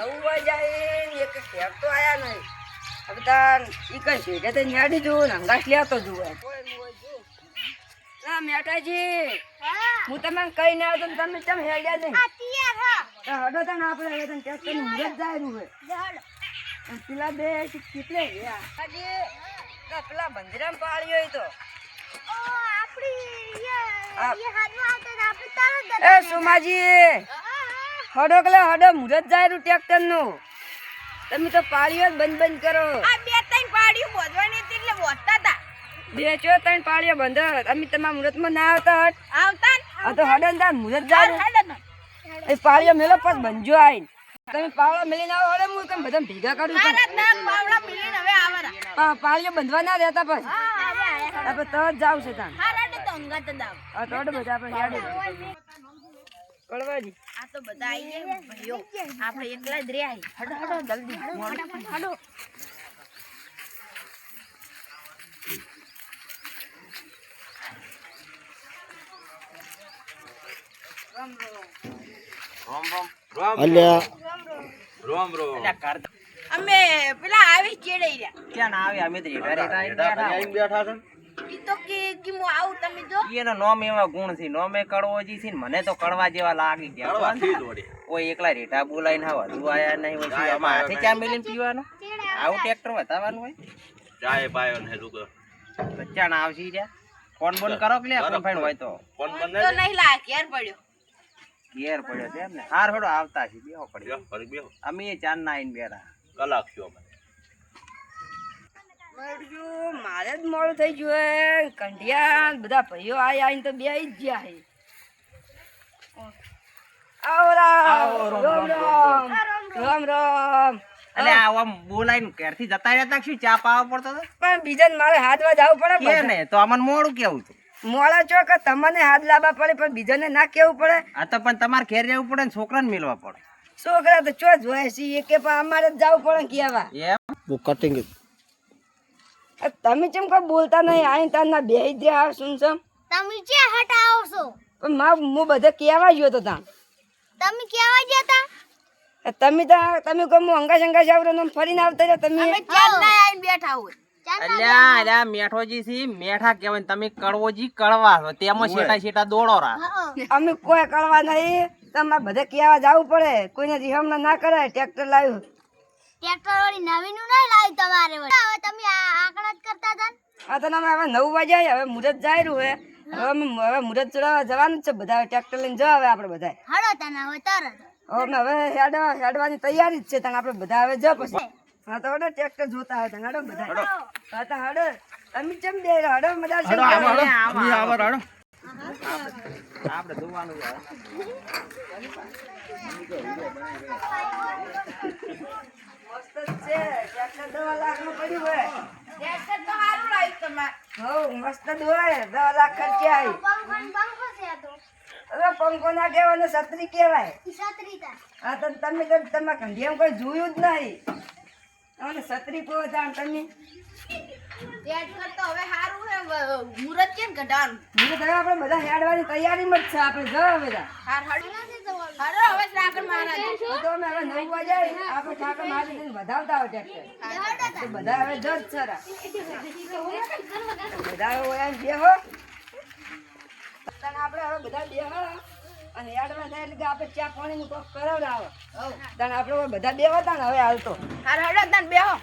9 વાગ્યા એક ફેર તો આયા નહીં. હવે તાર ઈ કઈ ભેગા થઈને હેડી જોઉં ને હંગાસ લેતો જોઉં. ના મેટાજી હું તમને કઈ ના આવતો તમે ચમ હેડ્યા નહીં. હડો તને આપણે હવે તને ટ્રેક્ટર નું મુરત જાયરું હે. પેલા બે કેટલે ગયા પેલા બંજરામ પાળ્યો તો એ સોમાજી હડો કલે હડો મુરત જાયરું ટ્રેક્ટર નું. તમે તો પાળીઓ જ બંધ કરો. આ બે ત્રણ પાડીઓ બોધવાની હતી એટલે બોધતા હતા. બે ચો ત્રણ પાળીઓ બંધ. અમે તમારા મુરતમાં ના આવતા આવતા આ તો હડો ને મુરત જાયરું એ પાળીઓ મેલો પાસ બંજો આવીને તમે પાવડા મેલીને આવો હડે હું તમે બધા ભેગા કરું છું. પાવડા મિલીને હવે આવરા પાળીઓ બંધવા ના રહેતા પછી આપણે તો જ જાવ છે તાન. હા રાડે તો અંગાત દાવ આ તો હડો બધા આપણે હેડે કળવાજી આ તો બધા આવી ગયા ભાઈઓ આપણે એકલા જ રહ્યા. હડો હડો જલ્દી હડો અમે પેલા આવી ચેડાઈ રહ્યા. ક્યાં ના આવે અમે તો બેઠા છે. ઈ તો કે હું આવું તમે જો એનો નોમ એવા ગુણ છે નોમે કડવોજી છે ને મને તો કડવા જેવા લાગી ગયા. કોઈ એકલા રેટા બોલાઈને હા વધુ આયા નહીં હોય. આમાં હાથે ચા મેલીને પીવાનું આવું ટ્રેક્ટર બતાવવાનું હોય. ચાય પાયો ને હેલું તો ચા ના આવશે રહ્યા. ફોન બોન કરો કે લે ફોન ફાઈન હોય તો ફોન તો નહીં લા ઘેર પડ્યો. ઘેર પડ્યો છે એમ ને. હાર હડો આવતા છે બેહો પડ્યો. ફરી બેહો અમે ચાર ના આવીને બેઠા. કલાક થયો મને. મારે જ મોડું થઈ ગયું. કંઢિયા બધા ભાઈઓ આવીને તો બે જ ગયા છે. આવો રામ રામ. અને આમ બોલાઈને ઘેરથી જતા રહેતા શું ચા પાવા પડતો હતો પણ બીજાને મારે હાથમાં જવું પડે કે ને. ને તો અમને મોડું કેવું હતું. મોડા છો કે તમને હાથ લાવવા પડે પણ બીજાને ના કેવું પડે. આ તો પણ તમારે ઘેર રહેવું પડે ને છોકરાને મેળવા પડે. છોકરા તો ચો જોય છે કે પણ અમારે જ જવું પડે કેવા. એમ તમે કેમ કોઈ બોલતા નહીં આઈ તારના બે જ રહ્યા શું સમ તમે જે હટ આવશો પણ હું બધે કેવા ગયો તો ત્યાં તમે કેવા જતા તમે તમે કહો હું અંગાશ અંગાશ આવરો ફરીને આવતા રહ્યા તમે. અમે ચાર ના આવીને બેઠા હોય. અલ્યા અલ્યા મેઠોજી સી મેઠા કહેવાય તમે કડવોજી કડવા છો તેમાં શેટા શેટા દોડો રા. અમે કોઈ કરવા નહીં તમારે બધે કેવા જવું પડે. કોઈને રિહમણા ના કરાય. ટ્રેક્ટર લાવ્યું ટ્રેક્ટર વાળી નવીન નું નહીં લાવી તમારે હવે તમે આંકડા જ કરતા હતા. આ તો અમે હવે 9 વાગ્યા હવે મુરત જાયરું હે. હવે મુરત ચડાવવા જવાનું જ છે બધા. ટ્રેક્ટર લઈને જવા હવે આપણે બધા હડો તને હવે તરત હવે હેડવાની તૈયારી જ છે તને આપણે બધા હવે જ પછી. હા તો હડો ટ્રેક્ટર જોતા હોય તને હડો બધા. હા તો હડો તમે કેમ બે હડો મજા છે. આપણે જોવાનું છે. મસ્ત જ છે. ટ્રેક્ટર 10 લાખનું પડ્યું હોય. ટ્રેક્ટર તો સારું લાવ્યું તમારે. હઉ મસ્ત દોરાય 10 લાખ ખર્ચે આવી. પંખો છે આ તો હવે પંખો ના કહેવાય છત્રી કહેવાય. છત્રીતા હા તો તમે તો તમારા કંઢિયામાં કોઈ જોયું જ નહીં. અને છત્રી કહો જાણ તમે. ટ્રેક્ટર તો હવે સારું હે મુરત કેમ કઢાવાનું. હું તો આપણે બધા હેડવાની તૈયારીમાં જ છે. આપણે જવા બધા હાર હડો હવે સાગર મહારાજ તો અમે હવે 9 વાગ્યા આપણે ઠાકર મહારાજને વધાવતા હોય ટ્રેક્ટર. તો બધા હવે જ સરા બધા હવે ઓયા બેહો. તને આપણે હવે બધા બેહો અને હેડવા થાય એટલે કે આપણે ચા પાણીનું કોક કરાવડાવો. તને આપણે બધા બેહો તા ને હવે હાલતો હાર હડો તને બેહો.